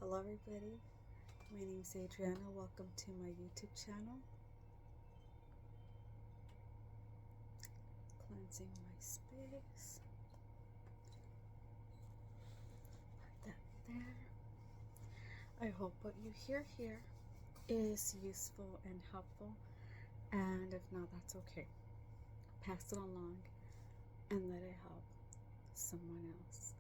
Hello everybody, my name is Adriana. Welcome to my YouTube channel. Cleansing my space. Put that there. I hope what you hear here is useful and helpful, and if not, that's okay. Pass it along and let it help someone else.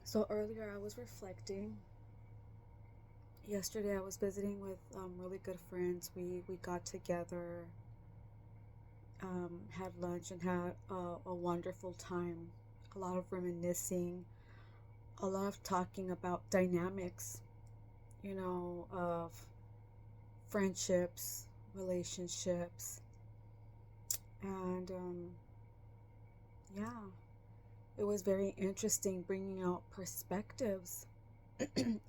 So earlier I was reflecting. Yesterday I was visiting with really good friends. We got together, had lunch, and had a wonderful time. A lot of reminiscing, a lot of talking about dynamics, of friendships, relationships, and yeah, it was very interesting bringing out perspectives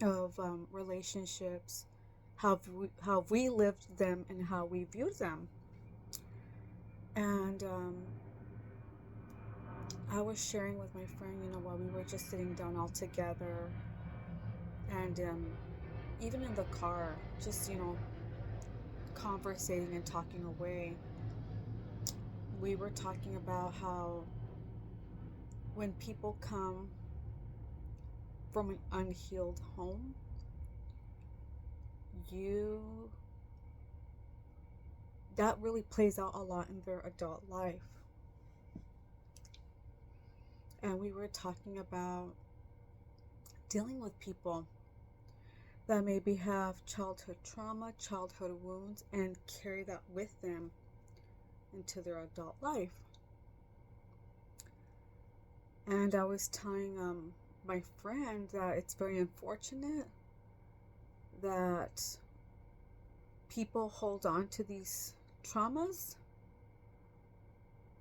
of relationships, how we lived them and how we viewed them. And I was sharing with my friend, while we were just sitting down all together, and even in the car, just conversating and talking away, we were talking about how when people come from an unhealed home, that really plays out a lot in their adult life. And we were talking about dealing with people that maybe have childhood trauma, childhood wounds, and carry that with them into their adult life. And I was telling my friend that it's very unfortunate that people hold on to these traumas.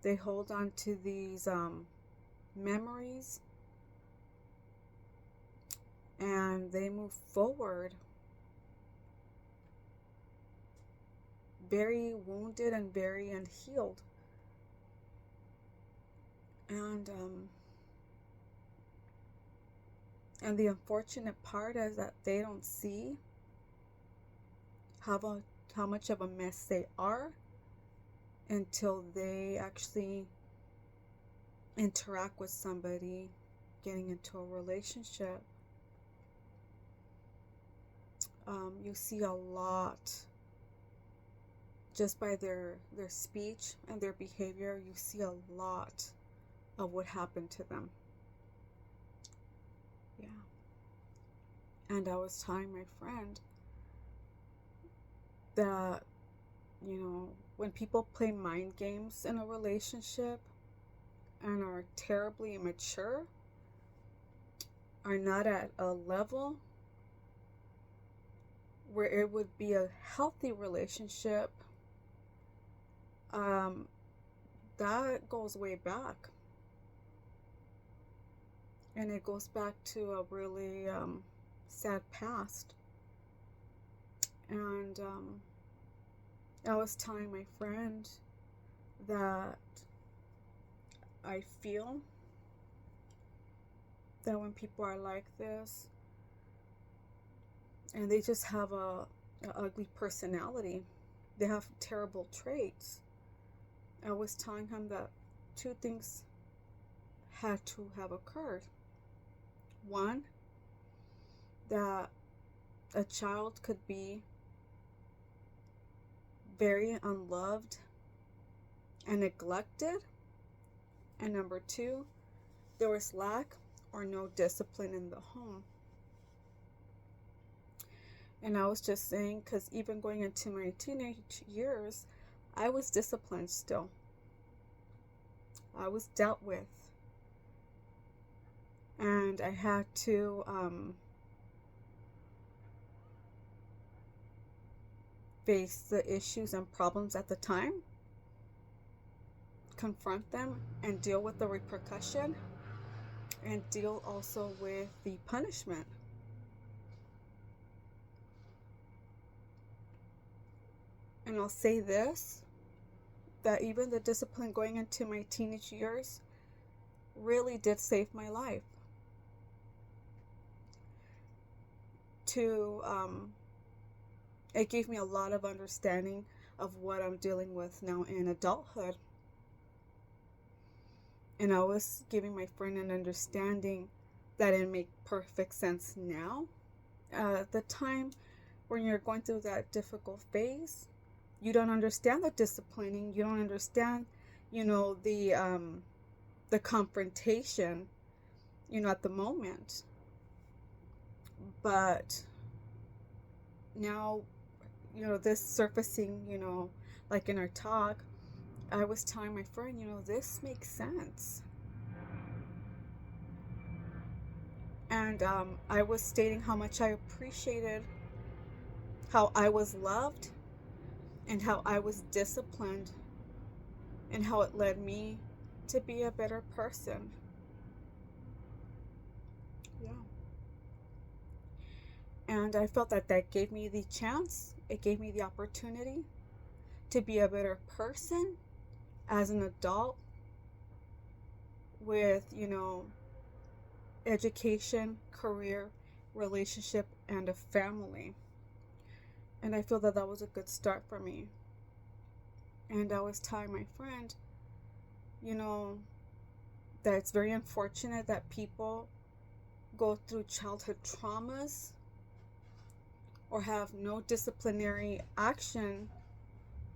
They hold on to these memories, and they move forward very wounded and very unhealed. And the unfortunate part is that they don't see how much of a mess they are until they actually interact with somebody, getting into a relationship. You see a lot just by their speech and their behavior. You see a lot of what happened to them. Yeah. And I was telling my friend that, when people play mind games in a relationship and are terribly immature, are not at a level where it would be a healthy relationship, that goes way back. And it goes back to a really sad past. And I was telling my friend that I feel that when people are like this, and they just have an ugly personality, they have terrible traits, I was telling him that two things had to have occurred. One, that a child could be very unloved and neglected, and number two, there was lack or no discipline in the home. And I was just saying, because even going into my teenage years, I was disciplined still. I was dealt with. And I had to face the issues and problems at the time, confront them, and deal with the repercussion, and deal also with the punishment. And I'll say this, that even the discipline going into my teenage years really did save my life. It gave me a lot of understanding of what I'm dealing with now in adulthood. And I was giving my friend an understanding that it made perfect sense now. The time when you're going through that difficult phase, you don't understand the disciplining. You don't understand, the confrontation, at the moment. But now, this surfacing, like in our talk, I was telling my friend, this makes sense. And I was stating how much I appreciated how I was loved and how I was disciplined and how it led me to be a better person. Yeah. And I felt that gave me the chance, it gave me the opportunity to be a better person as an adult with, education, career, relationship, and a family. And I feel that was a good start for me. And I was telling my friend, that it's very unfortunate that people go through childhood traumas or have no disciplinary action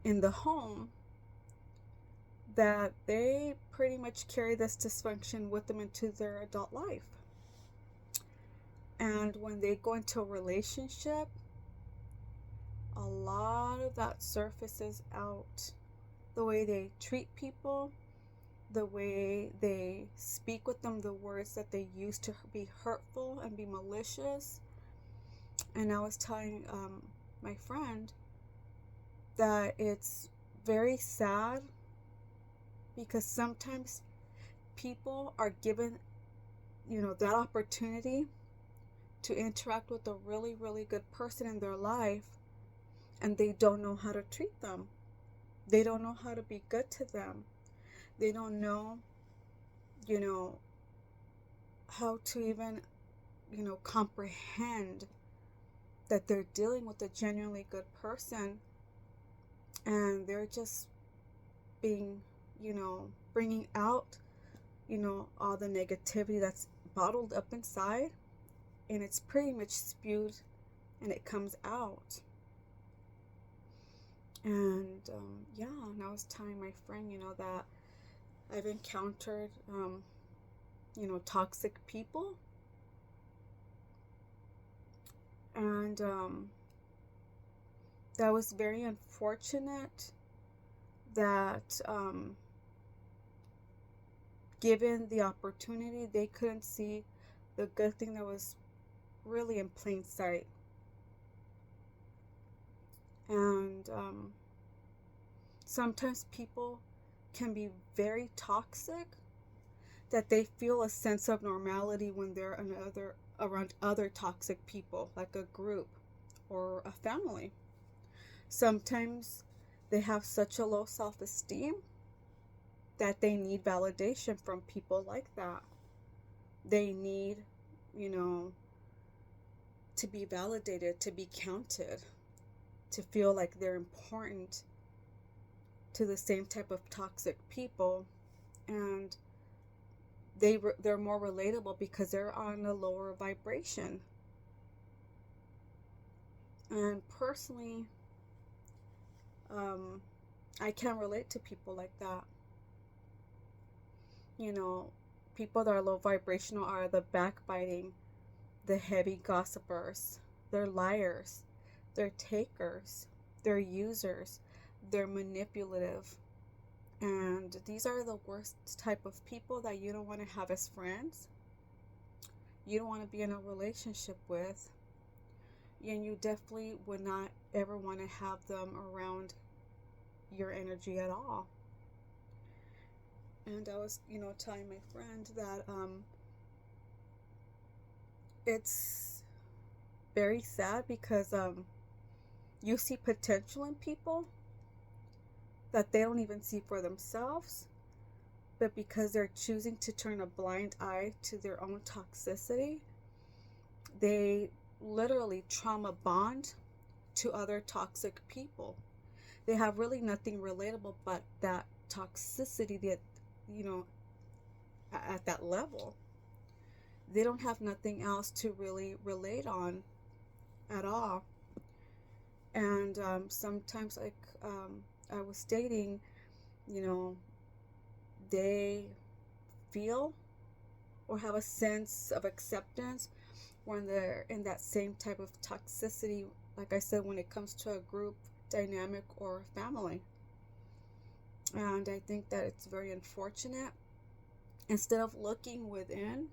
in the home, that they pretty much carry this dysfunction with them into their adult life. And when they go into a relationship, a lot of that surfaces out. The way they treat people, the way they speak with them, the words that they use to be hurtful and be malicious. And I was telling my friend that it's very sad because sometimes people are given, that opportunity to interact with a really, really good person in their life, and they don't know how to treat them. They don't know how to be good to them. They don't know, how to even, comprehend that they're dealing with a genuinely good person, and they're just being, bringing out, all the negativity that's bottled up inside, and it's pretty much spewed and it comes out. And and I was telling my friend, that I've encountered, toxic people. And that was very unfortunate that given the opportunity, they couldn't see the good thing that was really in plain sight. And sometimes people can be very toxic, that they feel a sense of normality when they're around other toxic people, like a group or a family. Sometimes they have such a low self-esteem that they need validation from people like that. They need, to be validated, to be counted, to feel like they're important to the same type of toxic people. And they're more relatable because they're on a lower vibration. And personally, I can relate to people like that. People that are low vibrational are the backbiting, the heavy gossipers, they're liars, they're takers, they're users, they're manipulative. And these are the worst type of people that you don't want to have as friends. You don't want to be in a relationship with. And you definitely would not ever want to have them around your energy at all. And I was, telling my friend that it's very sad because you see potential in people that they don't even see for themselves, but because they're choosing to turn a blind eye to their own toxicity, they literally trauma bond to other toxic people. They have really nothing relatable but that toxicity that, you know, at that level. They don't have nothing else to really relate on at all. And sometimes, like I was stating, you know, they feel or have a sense of acceptance when they're in that same type of toxicity, like I said, when it comes to a group dynamic or family. And I think that it's very unfortunate. Instead of looking within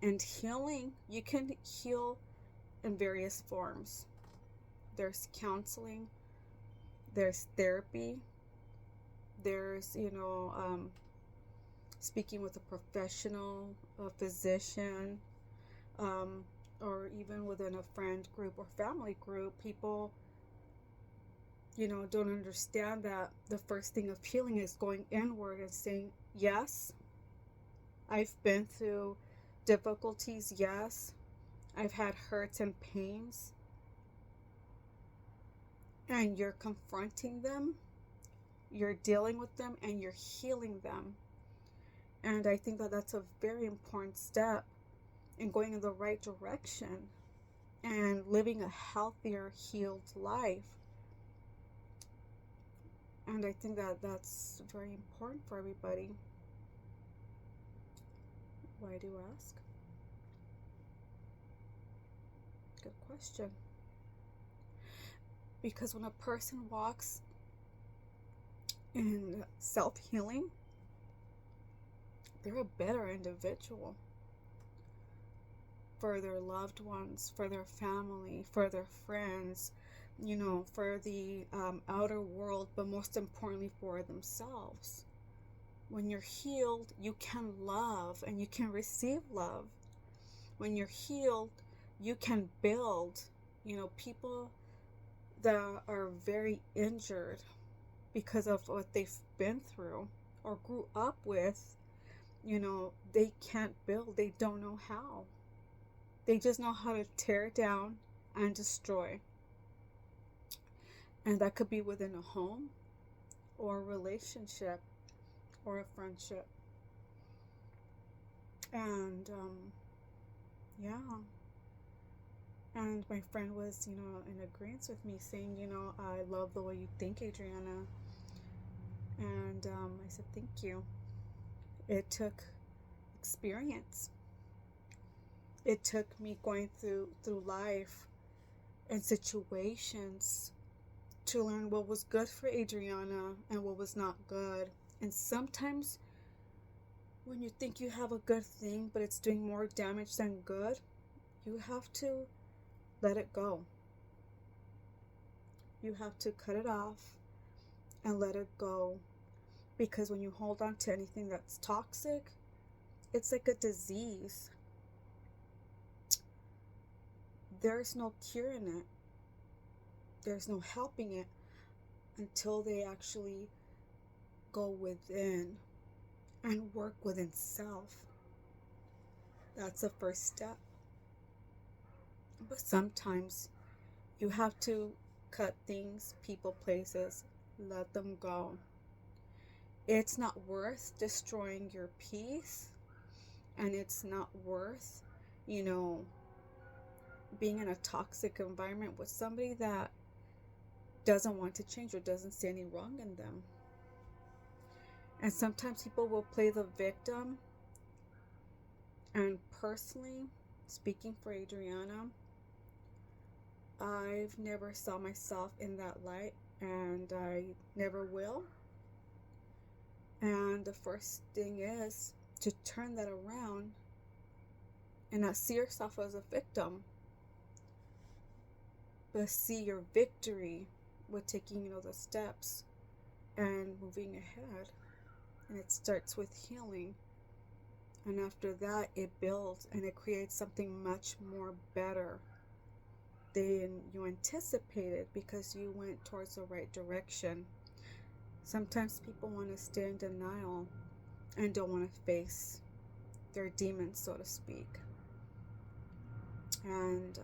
and healing, you can heal in various forms. There's counseling, there's therapy, there's, you know, speaking with a professional, a physician, or even within a friend group or family group. People, you know, don't understand that the first thing of healing is going inward and saying, yes, I've been through difficulties. Yes, I've had hurts and pains. And you're confronting them, you're dealing with them, and you're healing them. And I think that that's a very important step in going in the right direction and living a healthier, healed life. And I think that that's very important for everybody. Why do you ask? Good question. Because when a person walks in self-healing, they're a better individual for their loved ones, for their family, for their friends, you know, for the outer world, but most importantly for themselves. When you're healed, you can love and you can receive love. When you're healed, you can build. You know, people that are very injured because of what they've been through or grew up with, you know, they can't build. They don't know how. They just know how to tear down and destroy. And that could be within a home or a relationship or a friendship. And yeah. And my friend was, you know, in agreement with me, saying, you know, I love the way you think, Adriana. And I said, thank you. It took experience. It took me going through life and situations to learn what was good for Adriana and what was not good. And sometimes when you think you have a good thing, but it's doing more damage than good, you have to let it go. You have to cut it off and let it go. Because when you hold on to anything that's toxic, it's like a disease. There's no curing it. There's no helping it until they actually go within and work within self. That's the first step. But sometimes you have to cut things, people, places, let them go. It's not worth destroying your peace, and it's not worth, you know, being in a toxic environment with somebody that doesn't want to change or doesn't see any wrong in them. And sometimes people will play the victim. And personally, speaking for Adriana, I've never saw myself in that light, and I never will. And the first thing is to turn that around and not see yourself as a victim, but see your victory with taking, you know, the steps and moving ahead. And it starts with healing. And after that, it builds and it creates something much more better than you anticipated, because you went towards the right direction. Sometimes people want to stay in denial and don't want to face their demons, so to speak. And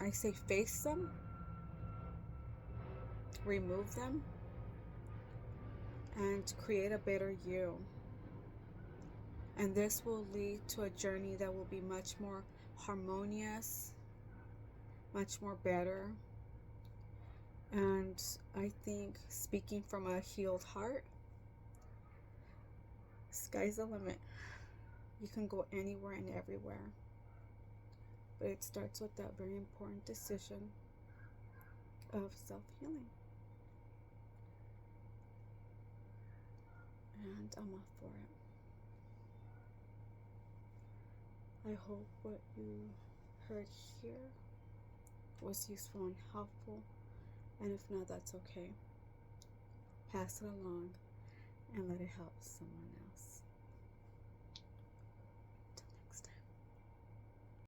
I say face them, remove them, and create a better you. And this will lead to a journey that will be much more harmonious, much more better. And I think, speaking from a healed heart, sky's the limit. You can go anywhere and everywhere. But it starts with that very important decision of self-healing. And I'm all for it. I hope what you heard here was useful and helpful. And if not, that's okay. Pass it along and let it help someone else.